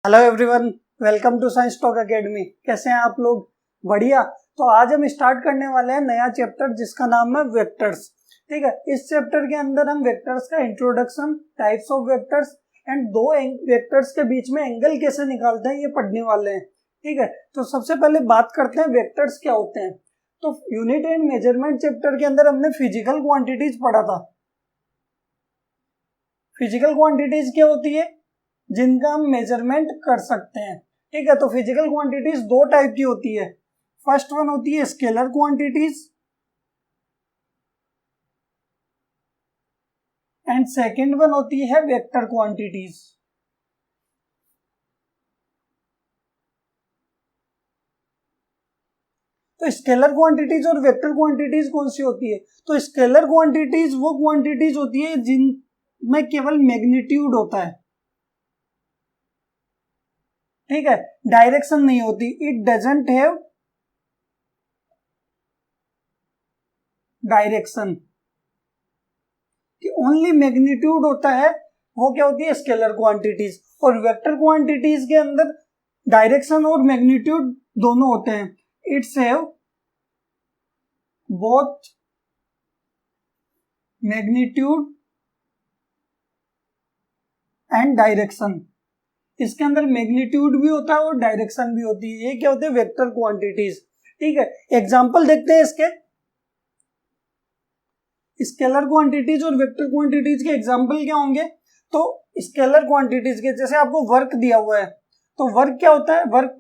Hello everyone, welcome to science talk academy. कैसे हैं आप लोग? बढ़िया। तो आज हम स्टार्ट करने वाले हैं नया चैप्टर जिसका नाम है वेक्टर्स। ठीक है, इस चैप्टर के अंदर हम वेक्टर्स का introduction, types of vectors and दो वेक्टर्स के बीच में एंगल कैसे निकालते हैं ये पढ़ने वाले हैं। ठीक है, तो सबसे पहले बात करते हैं वेक्टर्स क्या होते हैं। तो यूनिट एंड मेजरमेंट चैप्टर के अंदर हमने फिजिकल क्वांटिटीज पढ़ा था। फिजिकल क्वांटिटीज क्या होती है? जिनका हम मेजरमेंट कर सकते हैं। ठीक है, तो फिजिकल क्वांटिटीज दो टाइप की होती है। फर्स्ट वन होती है scalar quantities and second one होती है वेक्टर क्वांटिटीज। तो स्केलर क्वांटिटीज और वेक्टर क्वांटिटीज कौन सी होती है? तो स्केलर क्वांटिटीज वो क्वांटिटीज होती है जिनमें केवल मैग्नीट्यूड होता है। ठीक है, डायरेक्शन नहीं होती। इट डजंट हैव डायरेक्शन, कि ओनली मैग्नीट्यूड होता है, वो क्या होती है? Scalar quantities. और वेक्टर क्वांटिटीज के अंदर डायरेक्शन और मैग्नीट्यूड दोनों होते हैं। It's have both magnitude and direction. इसके अंदर मैग्नीट्यूड भी होता है और डायरेक्शन भी होती है। ये क्या होते हैं? Vector quantities. ठीक है, एग्जांपल देखते हैं इसके। स्केलर क्वांटिटीज और वेक्टर क्वांटिटीज के एग्जांपल क्या होंगे? तो स्केलर क्वांटिटीज के, जैसे आपको वर्क दिया हुआ है, तो वर्क क्या होता है? वर्क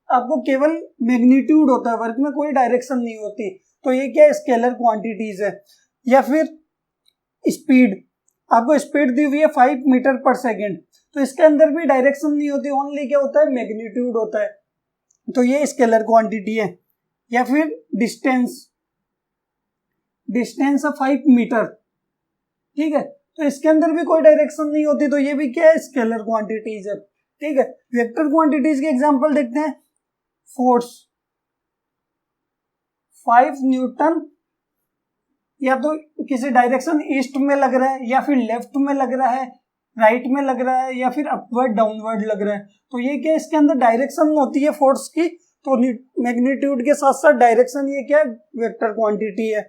आपको केवल मैग्नीट्यूड होता है, वर्क में कोई डायरेक्शन नहीं होती, तो ये क्या है? स्केलर क्वांटिटीज है। या फिर स्पीड, आपको स्पीड दी हुई है 5 मीटर पर सेकेंड, तो इसके अंदर भी डायरेक्शन नहीं होती, ओनली क्या होता है? मैग्नीट्यूड होता है, तो ये स्केलर क्वांटिटी है। या फिर डिस्टेंस है 5 मीटर। ठीक है, तो इसके अंदर भी कोई डायरेक्शन नहीं होती, तो ये भी क्या है? स्केलर क्वांटिटीज है। ठीक है, वेक्टर क्वांटिटीज के एग्जांपल देखते हैं। फोर्स 5 न्यूटन, या तो किसी डायरेक्शन ईस्ट में लग रहा है, या फिर लेफ्ट में लग रहा है, राइट में लग रहा है, या फिर अपवर्ड डाउनवर्ड लग रहा है, तो ये क्या? इसके अंदर डायरेक्शन होती है फोर्स की, तो मैग्नीट्यूड के साथ साथ डायरेक्शन, ये क्या है? वेक्टर क्वांटिटी है।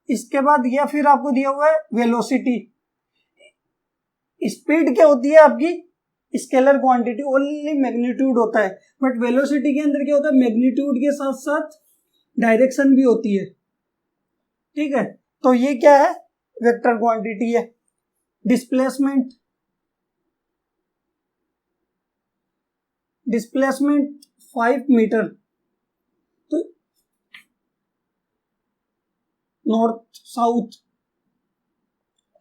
इसके बाद या फिर आपको दिया हुआ है वेलोसिटी। स्पीड क्या होती है आपकी? स्केलर क्वांटिटी, ओनली मैग्नीट्यूड होता है, बट वेलोसिटी के अंदर क्या होता है? मैग्नीट्यूड के साथ साथ डायरेक्शन भी होती है। ठीक है, तो ये क्या है? वेक्टर क्वांटिटी है। डिस्प्लेसमेंट 5 मीटर, तो नॉर्थ साउथ।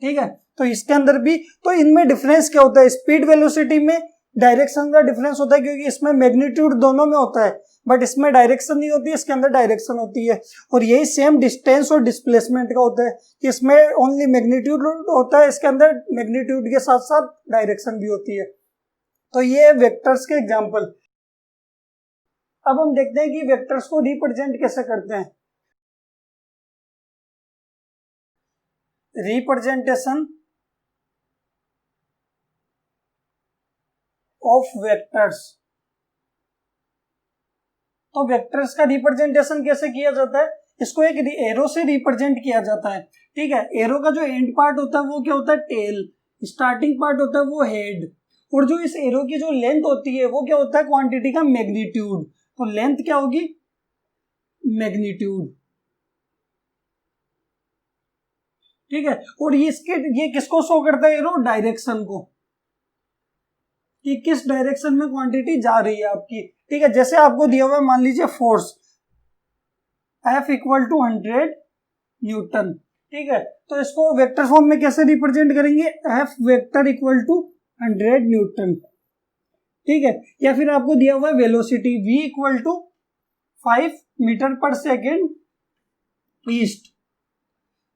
ठीक है, तो इसके अंदर भी, तो इनमें डिफरेंस क्या होता है? स्पीड वेलोसिटी में डायरेक्शन का डिफरेंस होता है, क्योंकि इसमें मैग्नीट्यूड दोनों में होता है, बट इसमें डायरेक्शन नहीं होती है, इसके अंदर डायरेक्शन होती है। और यही सेम डिस्टेंस और डिस्प्लेसमेंट का होता है, कि इसमें ओनली मैग्नीट्यूड होता है, इसके अंदर मैग्नीट्यूड के साथ साथ डायरेक्शन भी होती है। तो ये वेक्टर्स के एग्जाम्पल। अब हम देखते हैं कि वेक्टर्स को रिप्रेजेंट कैसे करते हैं। Representation of vectors. तो वेक्टर्स का रिप्रेजेंटेशन कैसे किया जाता है? इसको एक एरो से रिप्रेजेंट किया जाता है। ठीक है, एरो का जो एंड पार्ट होता है वो क्या होता है? टेल। स्टार्टिंग पार्ट होता है वो हेड। और जो इस एरो की जो लेंथ होती है वो क्या होता है? क्वांटिटी का मैग्नीट्यूड। तो लेंथ क्या होगी? मैग्नीट्यूड। ठीक है, और ये किसको शो करता है? एरो डायरेक्शन को, कि किस डायरेक्शन में क्वांटिटी जा रही है आपकी। ठीक है, जैसे आपको दिया हुआ है, मान लीजिए force F equal to 100 newton. ठीक है, तो इसको वेक्टर फॉर्म में कैसे रिप्रेजेंट करेंगे? F vector equal to 100 newton. ठीक है, या फिर आपको दिया हुआ है velocity V equal to 5 metre पर सेकेंड ईस्ट,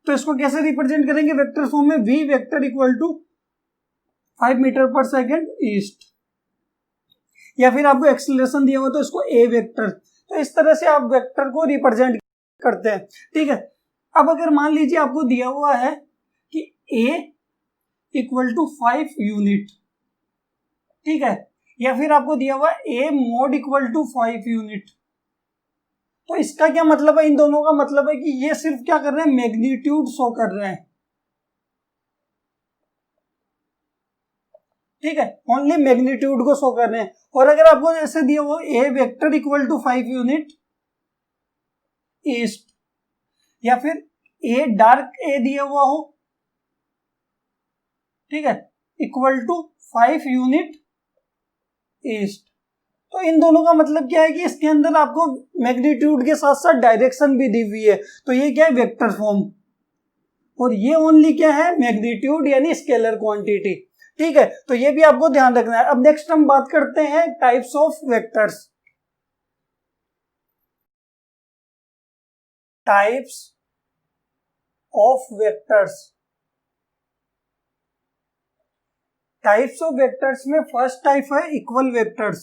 तो इसको कैसे रिप्रेजेंट करेंगे वेक्टर फॉर्म में? V vector equal to 5 metre पर सेकेंड ईस्ट। या फिर आपको एक्सेलरेशन दिया हुआ तो इसको A वेक्टर। तो इस तरह से आप वेक्टर को रिप्रेजेंट करते हैं। ठीक है, अब अगर मान लीजिए आपको दिया हुआ है कि A इक्वल टू 5 यूनिट। ठीक है, या फिर आपको दिया हुआ a mod equal to 5 unit. तो इसका क्या मतलब है, इन दोनों का मतलब है कि ये सिर्फ क्या कर रहे हैं, मैग्नीट्यूड शो कर रहे हैं, ठीक है, ओनली मैग्नीट्यूड को शो कर रहे हैं। और अगर आपको जैसे दिया हुआ a vector equal to 5 unit east, या फिर a डार्क a दिया हुआ हो, ठीक है, इक्वल टू 5 यूनिट ईस्ट, तो इन दोनों का मतलब क्या है कि इसके अंदर आपको मैग्नीट्यूड के साथ साथ डायरेक्शन भी दी हुई है, तो ये क्या है, वेक्टर फॉर्म, और ये ओनली क्या है, मैग्नीट्यूड यानी स्केलर क्वांटिटी, ठीक है। तो ये भी आपको ध्यान रखना है। अब नेक्स्ट हम बात करते हैं types of vectors. Types of vectors, types of vectors में फर्स्ट टाइप है इक्वल वेक्टर्स।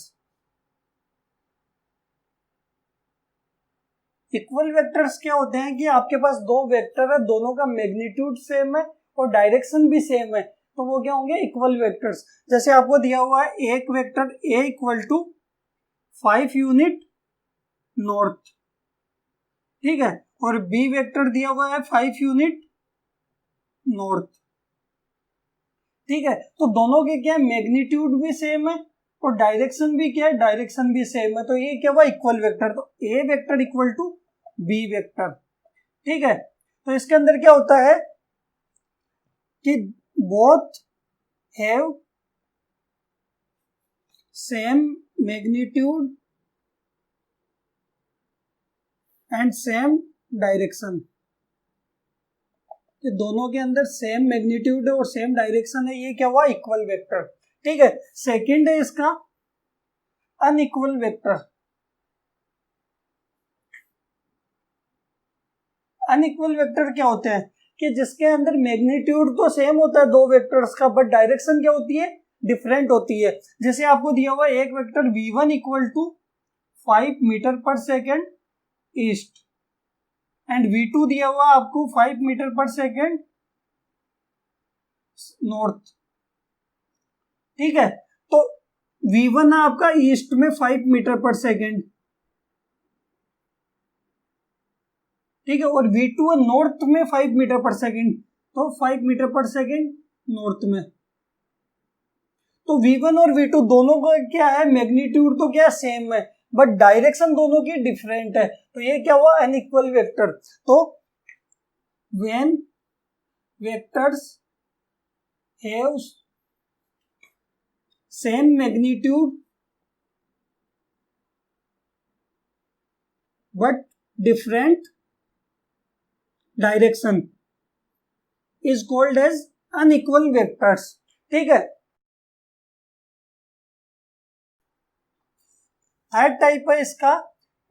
इक्वल वेक्टर्स क्या होते हैं कि आपके पास दो वेक्टर है, दोनों का मैग्नीट्यूड सेम है और डायरेक्शन भी सेम है, तो वो क्या होंगे, इक्वल वेक्टर्स। जैसे आपको दिया हुआ है एक vector a equal to 5 unit north, ठीक है, और b वेक्टर दिया हुआ है 5 यूनिट नॉर्थ, ठीक है। तो दोनों के क्या है, मैग्नीट्यूड भी सेम है और डायरेक्शन भी क्या है, डायरेक्शन भी सेम है, तो ये क्या हुआ, इक्वल वेक्टर। तो a vector equal to b vector, ठीक है। तो इसके अंदर क्या होता है कि both have same magnitude and same direction, कि दोनों के अंदर सेम मैग्नीट्यूड है और सेम डायरेक्शन है, ये क्या हुआ, इक्वल वेक्टर, ठीक है। सेकंड है इसका अनइक्वल वेक्टर। अनइक्वल वेक्टर क्या होते हैं कि जिसके अंदर मैग्नीट्यूड तो सेम होता है दो वेक्टर्स का, बट डायरेक्शन क्या होती है, डिफरेंट होती है। जैसे आपको दिया हुआ एक vector v1 equal to 5 metre पर सेकेंड ईस्ट एंड v2 दिया हुआ आपको 5 मीटर पर सेकेंड नॉर्थ, ठीक है। तो v1 है आपका ईस्ट में 5 मीटर पर सेकेंड, ठीक है, और v2 है नॉर्थ में 5 मीटर पर सेकेंड, तो 5 मीटर पर सेकेंड नॉर्थ में। तो v1 और v2 दोनों का क्या है, मैग्नीट्यूड तो क्या सेम है, बट डायरेक्शन दोनों की डिफरेंट है, तो ये क्या हुआ, अनइक्वल वेक्टर। तो when vectors have same magnitude but different direction is called as unequal vectors, ठीक है। थर्ड टाइप है इसका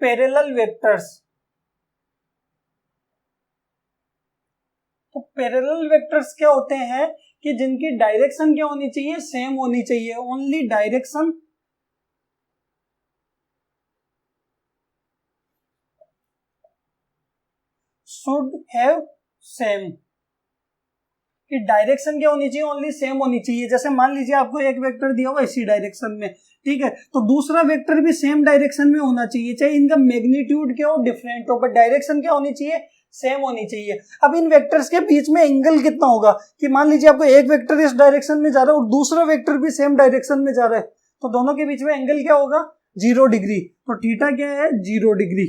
पैरेलल वेक्टर्स। तो पैरेलल वेक्टर्स क्या होते हैं कि जिनकी डायरेक्शन क्या होनी चाहिए, सेम होनी चाहिए, only direction should have same, कि डायरेक्शन क्या होनी चाहिए, ओनली सेम होनी चाहिए। जैसे मान लीजिए आपको एक वेक्टर दिया हुआ इसी डायरेक्शन में, ठीक है, तो दूसरा वेक्टर भी सेम डायरेक्शन में होना चाहिए, चाहे इनका मैग्नीट्यूड क्या हो, डिफरेंट हो, बट डायरेक्शन क्या होनी चाहिए, सेम होनी चाहिए। अब इन वेक्टर्स के बीच में एंगल कितना होगा, कि मान लीजिए आपको एक वेक्टर इस डायरेक्शन में जा रहा है और दूसरा वेक्टर भी सेम डायरेक्शन में जा रहा है, तो दोनों के बीच में एंगल क्या होगा, 0 डिग्री। तो थीटा क्या है, 0 डिग्री,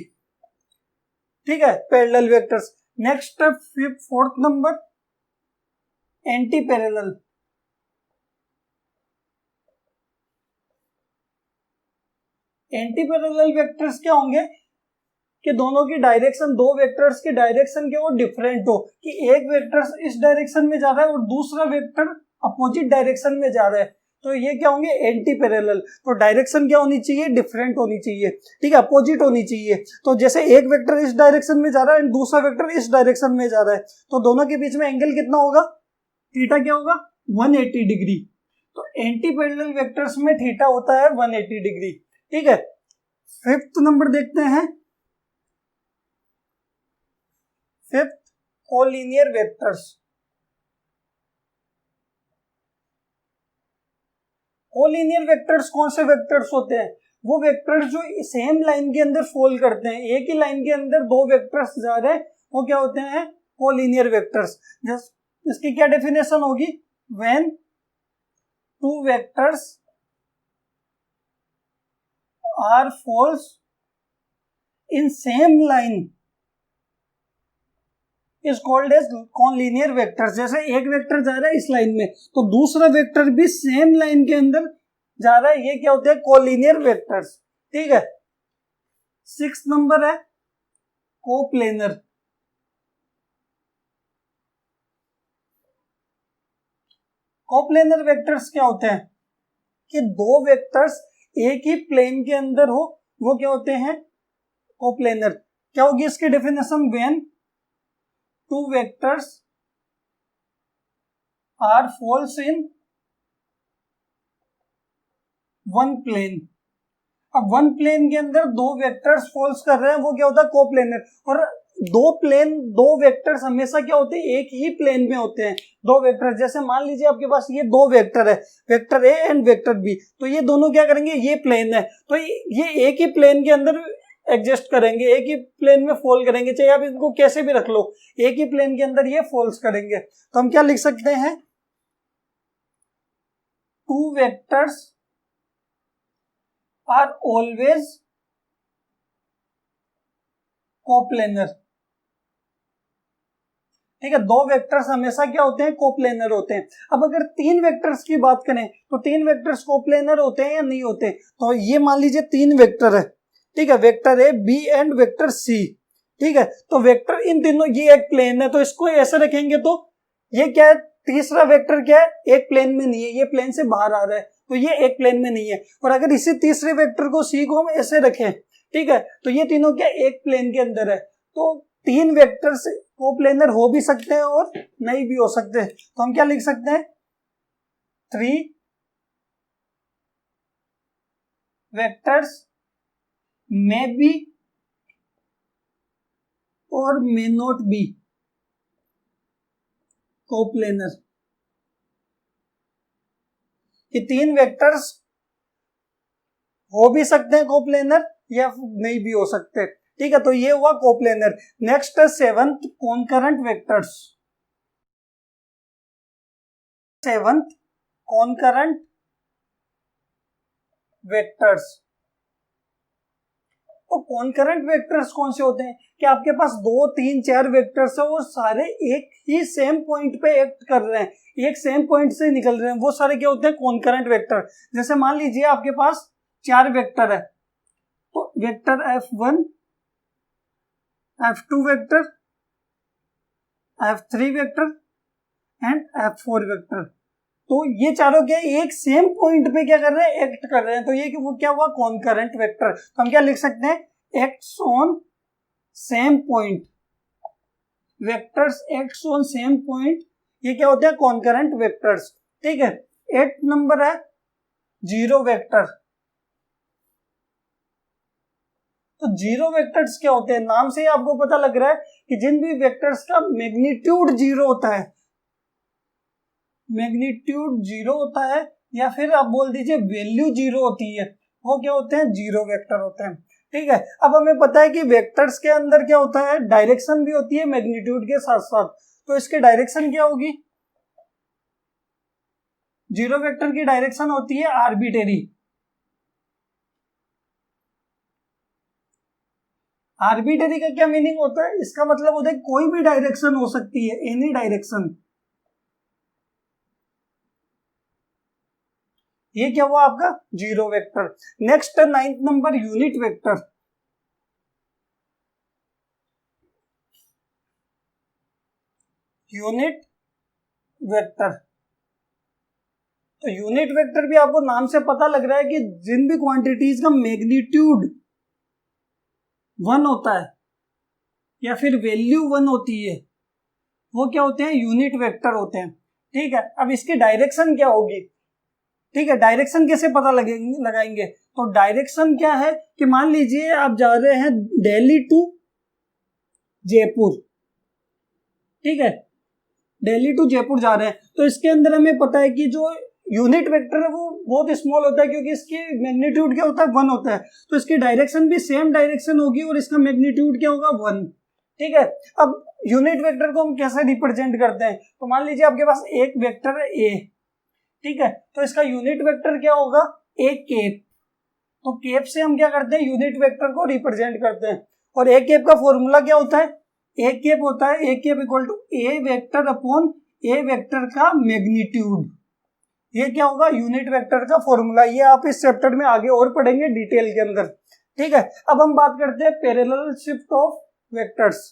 ठीक है, parallel vectors. Next fourth number anti parallel. Anti parallel vectors क्या होंगे कि दोनों की डायरेक्शन, दो वेक्टर्स की डायरेक्शन के वो डिफरेंट हो, कि एक वेक्टर इस डायरेक्शन में जा रहा है और दूसरा वेक्टर अपोजिट डायरेक्शन में जा रहा है, तो ये क्या होंगे, एंटी पैरेलल। तो डायरेक्शन क्या होनी चाहिए, डिफरेंट होनी चाहिए, ठीक है, अपोजिट होनी चाहिए। तो जैसे एक वेक्टर इस डायरेक्शन में जा रहा है एंड दूसरा वेक्टर इस डायरेक्शन में जा रहा है, तो दोनों के बीच में एंगल कितना होगा, थीटा क्या होगा, 180 डिग्री। तो एंटी पैरेलल वेक्टर्स में थीटा होता है 180 डिग्री, ठीक है। फिफ्थ नंबर देखते हैं, fifth collinear vectors. Collinear vectors कौन से वेक्टर्स होते हैं? वो वेक्टर्स जो सेम लाइन के अंदर फॉल करते हैं, एक ही लाइन के अंदर दो वेक्टर्स जा रहे हैं, वो क्या होते हैं? Collinear vectors. इसकी क्या डेफिनेशन होगी? When two vectors are falls in same line is called as collinear vectors. जैसे एक वेक्टर जा रहा है इस लाइन में, तो दूसरा वेक्टर भी सेम लाइन के अंदर जा रहा है, ये क्या होते हैं? Collinear vectors. ठीक है। 6 नंबर है कोप्लेनर। कोप्लेनर वेक्टर्स क्या होते हैं? कि दो वेक्टर्स एक ही प्लेन के अंदर हो, वो क्या होते हैं? कोप्लेनर। क्या होगी इसकी definition? When two vectors are falls in one plane. अब वन प्लेन के अंदर दो वेक्टर्स फॉल्स कर रहे हैं, वो क्या होता है? कोप्लेनर। और दो वेक्टर्स हमेशा क्या होते हैं? एक ही प्लेन में होते हैं। दो वेक्टर, जैसे मान लीजिए आपके पास ये दो वेक्टर है, vector A and vector B, तो ये दोनों क्या करेंगे? ये प्लेन है, तो ये एक ही प्लेन के अंदर एडजस्ट करेंगे, एक ही प्लेन में फॉल करेंगे, चाहे आप इनको कैसे भी रख लो, एक ही प्लेन के अंदर ये फॉल्स करेंगे। तो हम क्या लिख सकते हैं? Two vectors are always coplanar. ठीक है, दो वेक्टर्स हमेशा क्या होते हैं? कोप्लेनर होते हैं। अब अगर तीन वेक्टर्स की बात करें, तो तीन वेक्टर्स कोप्लेनर होते हैं या नहीं होते? तो ये मान लीजिए तीन वेक्टर है, ठीक है, vector A, B and vector C. ठीक है, तो वेक्टर इन तीनों, ये एक प्लेन है, तो इसको ऐसे रखेंगे, तो ये क्या है? तीसरा वेक्टर क्या है? एक प्लेन में नहीं है, ये प्लेन से बाहर आ रहा है, तो ये एक प्लेन में नहीं है। और अगर इसी तीसरे वेक्टर को सी को हम ऐसे रखें, ठीक है, तो ये तीनों क्या एक प्लेन के अंदर है। तो तीन वेक्टर्स कोप्लेनर हो भी सकते हैं और नहीं भी हो सकते। तो हम क्या लिख सकते हैं? 3 वेक्टर्स मे बी और मे नॉट बी कोप्लेनर। ये तीन वेक्टर्स हो भी सकते हैं कोप्लेनर या नहीं भी हो सकते। ठीक है, तो ये हुआ कोप्लेनर। नेक्स्ट है 7th concurrent vectors. 7th concurrent vectors. तो कॉन्करेंट वेक्टर्स कौन से होते हैं? कि आपके पास 2, 3, 4 वेक्टर्स है और सारे एक ही सेम पॉइंट पे एक्ट कर रहे हैं, एक सेम पॉइंट से निकल रहे हैं, वो सारे क्या होते हैं? Concurrent vector. जैसे मान लीजिए आपके पास 4 वेक्टर है, तो vector F1, F2 vector, F3 vector and F4 vector. तो ये चारों क्या एक सेम पॉइंट पे क्या कर रहे हैं? एक्ट कर रहे हैं। तो ये वो क्या हुआ? Concurrent vector. तो हम क्या लिख सकते हैं? Acts on same point. Vectors acts on same point, ये क्या होते हैं? Concurrent vectors. ठीक है। 8 नंबर है जीरो वेक्टर। तो जीरो वेक्टर्स क्या होते हैं? नाम से ही आपको पता लग रहा है कि जिन भी वेक्टर्स का मैग्नीट्यूड जीरो होता है, मैग्नीट्यूड जीरो होता है, या फिर आप बोल दीजिए वैल्यू जीरो होती है, वो क्या होते हैं? जीरो वेक्टर होते हैं। ठीक है। अब हमें पता है कि वेक्टर्स के अंदर क्या होता है? डायरेक्शन भी होती है मैग्नीट्यूड के साथ साथ। तो इसकी डायरेक्शन क्या होगी? जीरो वेक्टर की डायरेक्शन होती है आर्बिट्रेरी। आर्बिट्रेरी का क्या मीनिंग होता है? इसका मतलब होता है कोई भी डायरेक्शन हो सकती है, एनी डायरेक्शन। ये क्या हुआ आपका? Zero vector. Next 9th number unit vector. Unit vector. तो यूनिट वेक्टर भी आपको नाम से पता लग रहा है कि जिन भी क्वांटिटीज का मैग्नीट्यूड 1 होता है या फिर वैल्यू 1 होती है, वो क्या होते हैं? यूनिट वेक्टर होते हैं। ठीक है। अब इसकी डायरेक्शन क्या होगी? ठीक है, डायरेक्शन कैसे पता लगाएंगे? तो डायरेक्शन क्या है कि मान लीजिए आप जा रहे हैं दिल्ली टू जयपुर। ठीक है, दिल्ली टू जयपुर जा रहे हैं, तो इसके अंदर हमें पता है कि जो यूनिट वेक्टर है वो बहुत स्मॉल होता है क्योंकि इसकी मैग्नीट्यूड क्या होता है 1 होता है, तो इसकी डायरेक्शन भी सेम डायरेक्शन होगी और इसका मैग्नीट्यूड क्या होगा 1। ठीक है, अब यूनिट वेक्टर को हम कैसे रिप्रेजेंट करते हैं, तो मान लीजिए आपके पास एक वेक्टर है ए, ठीक है, तो इसका यूनिट वेक्टर क्या होगा ए कैप। तो कैप से हम क्या करते हैं यूनिट वेक्टर को रिप्रेजेंट करते हैं, और ए कैप का फॉर्मूला क्या होता है, ए कैप होता है a cap equal to a vector upon a vector का मैग्नीट्यूड। ये क्या होगा यूनिट वेक्टर का फॉर्मूला, ये आप इस चैप्टर में आगे और पढ़ेंगे डिटेल के अंदर। ठीक है, अब हम बात करते हैं parallel shift of vectors.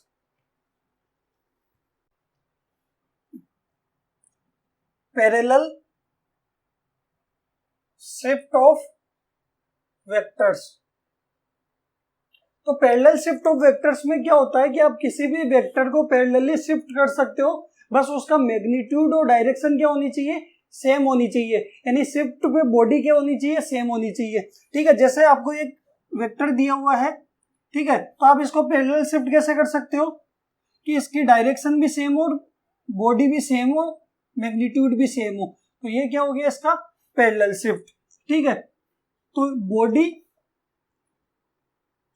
Parallel shift of vectors. तो पैरेलल शिफ्ट ऑफ वेक्टर्स में क्या होता है कि आप किसी भी वेक्टर को पैरेलली शिफ्ट कर सकते हो, बस उसका मैग्नीट्यूड और डायरेक्शन क्या होनी चाहिए, सेम होनी चाहिए, यानी शिफ्ट पे बॉडी क्या होनी चाहिए, सेम होनी चाहिए। ठीक है, जैसे आपको एक वेक्टर दिया हुआ है, ठीक है, तो आप इसको पैरेलल शिफ्ट कैसे कर सकते हो कि इसकी डायरेक्शन भी सेम हो, बॉडी भी सेम हो, मैग्नीट्यूड भी सेम हो, तो ये क्या हो गया इसका पैरेलल शिफ्ट। ठीक है, तो body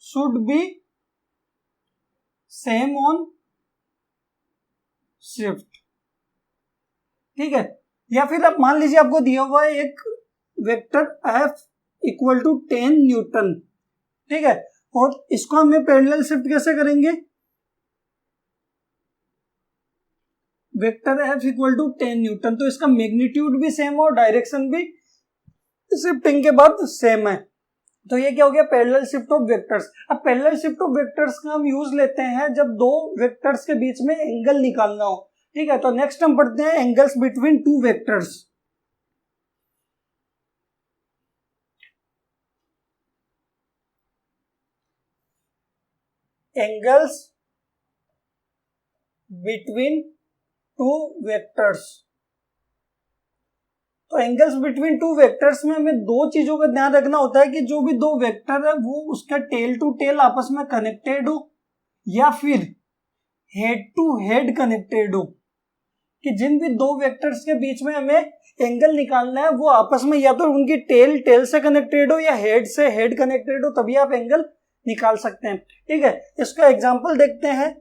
should be same on shift. ठीक है, या फिर आप मान लीजिए आपको दिया हुआ है एक vector F equal to 10 newton. ठीक है, और इसको हमें पैरेलल शिफ्ट कैसे करेंगे, vector F equal to 10 newton, तो इसका मैग्नीट्यूड भी सेम और डायरेक्शन भी शिफ्टिंग के बाद सेम है, तो ये क्या हो गया पैरेलल शिफ्ट ऑफ वेक्टर्स। अब पैरेलल शिफ्ट ऑफ वेक्टर्स का हम यूज लेते हैं जब दो वेक्टर्स के बीच में एंगल निकालना हो। ठीक है, तो नेक्स्ट हम पढ़ते हैं angles between two vectors. Angles between two vectors. तो एंगल्स बिटवीन टू वेक्टर्स में हमें दो चीजों का ध्यान रखना होता है कि जो भी दो वेक्टर है वो उसका टेल टू टेल आपस में कनेक्टेड हो या फिर हेड टू हेड कनेक्टेड हो, कि जिन भी दो वेक्टर्स के बीच में हमें एंगल निकालना है वो आपस में या तो उनकी टेल से कनेक्टेड हो या हेड से हेड कनेक्टेड हो, तभी आप एंगल निकाल सकते हैं। ठीक है, इसका एग्जांपल देखते हैं।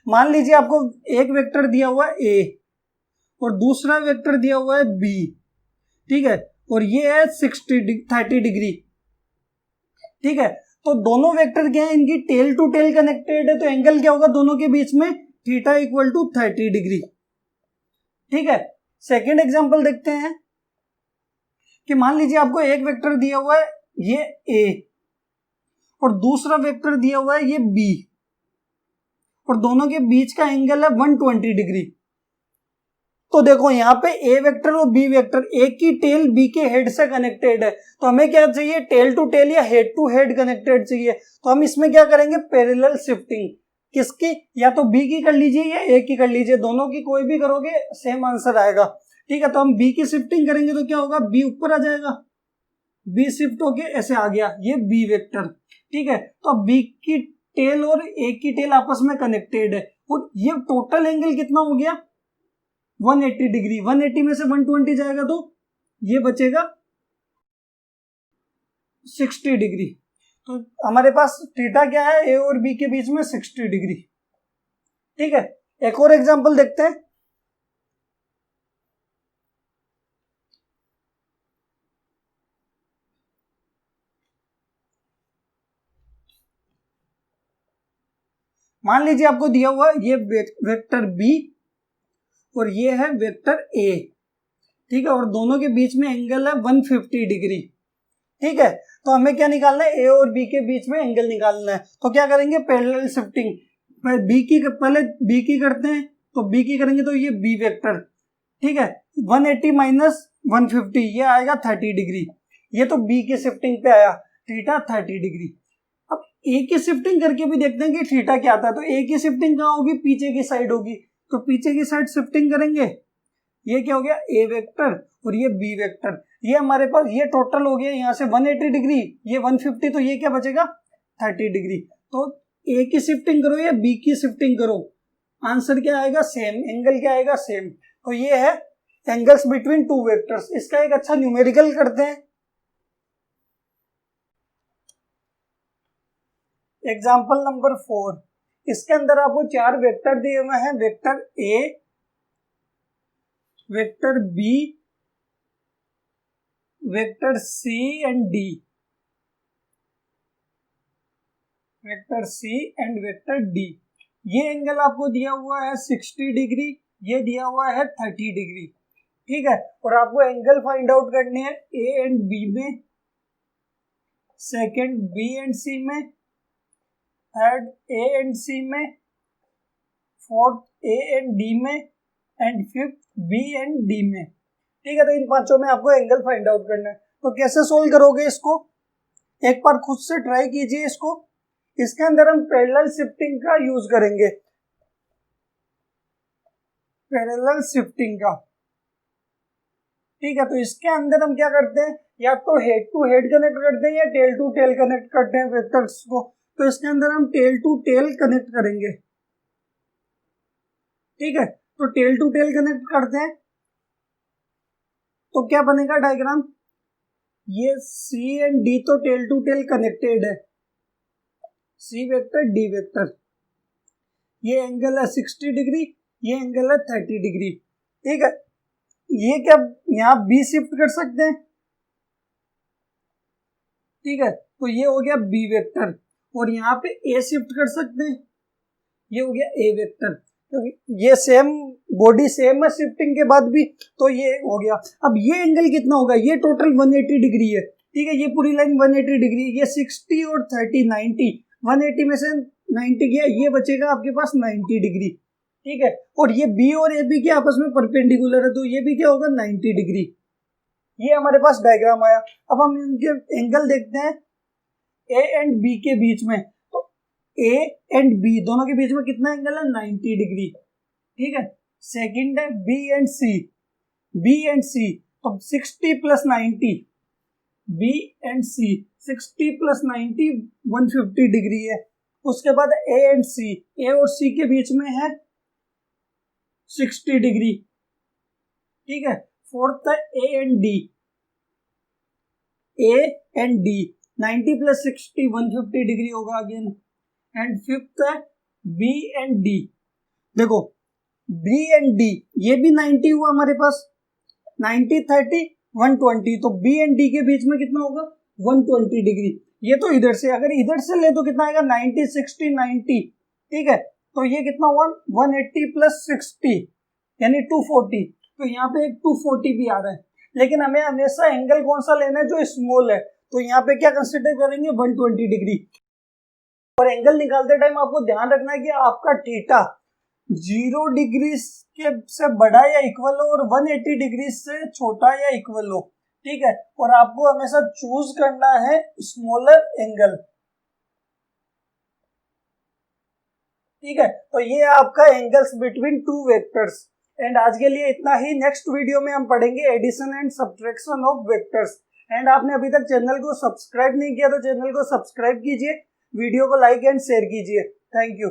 मान लीजिए आपको एक वेक्टर दिया हुआ है ए और दूसरा वेक्टर दिया हुआ है बी। ठीक है, और ये है 30 डिग्री। ठीक है, तो दोनों वेक्टर क्या है, इनकी टेल टू टेल कनेक्टेड है, तो एंगल क्या होगा दोनों के बीच में, थीटा इक्वल टू 30 डिग्री। ठीक है, सेकेंड एग्जांपल देखते हैं कि मान लीजिए आपको एक वेक्टर दिया हुआ है ये ए और दूसरा वेक्टर दिया हुआ है ये बी, और दोनों के बीच का एंगल है 120 डिग्री। तो देखो यहाँ पे ए वेक्टर और बी वेक्टर, एक की टेल बी के हेड से कनेक्टेड है, तो हमें क्या चाहिए, टेल टू टेल या हेड टू हेड कनेक्टेड चाहिए। तो हम इसमें क्या करेंगे, पैरेलल शिफ्टिंग, किसकी, या तो बी की कर लीजिए या ए की कर लीजिए, दोनों की कोई भी करोगे सेम आंसर आएगा। ठीक है, तो हम बी की शिफ्टिंग करेंगे तो क्या होगा, बी ऊपर आ जाएगा, बी शिफ्ट होके ऐसे आ गया ये बी वेक्टर। ठीक है, तो अब बी की टेल और ए की टेल आपस में कनेक्टेड है, और ये टोटल एंगल कितना हो गया 180 डिग्री। 180 में से 120 जाएगा तो ये बचेगा 60 डिग्री। तो हमारे पास थीटा क्या है, ए और बी के बीच में 60 डिग्री। ठीक है, एक और एग्जांपल देखते हैं। मान लीजिए आपको दिया हुआ ये वेक्टर बी और ये है वेक्टर ए। ठीक है, और दोनों के बीच में एंगल है 150 डिग्री। ठीक है, तो हमें क्या निकालना है, ए और बी के बीच में एंगल निकालना है, तो क्या करेंगे पैरेलल शिफ्टिंग। पहले बी की करते हैं, तो बी की करेंगे तो ये बी वेक्टर। ठीक है, 180 माइनस 150 ये आएगा 30 डिग्री। ये तो बी की शिफ्टिंग पे आया, थीटा 30 डिग्री। अब ए की शिफ्टिंग करके भी देखते हैं कि थीटा क्या आता है। तो ए की शिफ्टिंग कहाँ होगी, पीछे की साइड होगी, तो पीछे की साइड शिफ्टिंग करेंगे, ये क्या हो गया ए वेक्टर और ये बी वेक्टर, ये हमारे पास ये टोटल हो गया यहाँ से 180 डिग्री, ये 150, तो ये क्या बचेगा 30 डिग्री। तो ए की शिफ्टिंग करो या बी की शिफ्टिंग करो, आंसर क्या आएगा सेम, एंगल क्या आएगा सेम। तो ये है एंगल्स बिटवीन टू वेक्टर्स, इसका एक अच्छा न्यूमेरिकल करते हैं। एग्जाम्पल नंबर 4, इसके अंदर आपको 4 वेक्टर दिए हुए हैं, vector A, vector B, vector C and D, vector C and vector D. ये एंगल आपको दिया हुआ है 60 डिग्री, ये दिया हुआ है 30 डिग्री, ठीक है। और आपको एंगल फाइंड आउट करने हैं ए एंड बी में, सेकंड बी एंड सी में, थर्ड ए एंड सी में, फोर्थ ए एंड डी में, and fifth B and D में, ठीक है। तो इन पांचों में आपको एंगल फाइंड आउट करना है। तो कैसे सोल्व करोगे इसको, एक बार खुद से ट्राई कीजिए इसको। इसके अंदर हम पैरेलल शिफ्टिंग का यूज करेंगे, पैरेलल शिफ्टिंग का, ठीक है। तो इसके अंदर हम क्या करते हैं, या तो हेड टू हेड कनेक्ट करते हैं या टेल टू टेल कनेक्ट करते हैं वेक्टर्स को। तो इसके अंदर हम टेल टू टेल कनेक्ट करेंगे, ठीक है। तो टेल टू टेल कनेक्ट करते हैं तो क्या बनेगा डायग्राम, ये सी एंड डी तो टेल टू टेल कनेक्टेड है, सी वेक्टर डी वेक्टर, ये एंगल है 60 डिग्री, ये एंगल है 30 डिग्री, ठीक है। ये क्या यहाँ बी शिफ्ट कर सकते हैं, ठीक है। तो ये हो गया बी वेक्टर, और यहाँ पे ए शिफ्ट कर सकते हैं, ये हो गया ए वेक्टर। तो ये सेम बॉडी सेम है शिफ्टिंग के बाद भी, तो ये हो गया। अब ये एंगल कितना होगा, ये टोटल 180 डिग्री है, ठीक है। ये पूरी लाइन 180 डिग्री, ये 60 और 30 90, 180 में से 90 गया, ये बचेगा आपके पास 90 डिग्री, ठीक है। और ये बी और ए बी के आपस में परपेंडिकुलर है, तो ये भी क्या होगा 90 डिग्री। ये हमारे पास डायग्राम आया। अब हम इनके एंगल देखते हैं ए एंड बी के बीच में। तो ए एंड बी दोनों के बीच में कितना एंगल है, 90 डिग्री, ठीक है। सेकंड है B and C, B and C तो 60 plus 90, B and C 60 plus 90 150 degree है। उसके बाद ए एंड सी, ए और सी के बीच में है 60 डिग्री, ठीक है। फोर्थ है ए and D, A and D 90 plus 60 150 degree होगा अगेन। एंड फिफ्थ है बी एंड डी, देखो बी एंड डी ये भी 90 हुआ हमारे पास, 90 30 120, तो बी एंड डी के बीच में कितना होगा 120 डिग्री। ये तो इधर से, अगर इधर से ले तो कितना आएगा 90 60 90, ठीक है। तो ये कितना हुआ 180 प्लस 60 यानी 240, तो यहाँ पे एक 240 भी आ रहा है। लेकिन हमें हमेशा एंगल कौन सा लेना है, जो स्मॉल है, तो यहाँ पे क्या कंसिडर करेंगे 120 डिग्री। और एंगल निकालते टाइम आपको ध्यान रखना है कि आपका थीटा 0 डिग्री के से बड़ा या इक्वल हो और 180 डिग्री से छोटा या इक्वल हो, ठीक है। और आपको हमेशा चूज करना है स्मॉलर एंगल, ठीक है। तो ये आपका angles between two vectors. And आज के लिए इतना ही। नेक्स्ट वीडियो में हम पढ़ेंगे addition and subtraction of vectors. And आपने अभी तक चैनल को सब्सक्राइब नहीं किया तो चैनल को सब्सक्राइब कीजिए, वीडियो को लाइक एंड शेयर कीजिए। Thank you.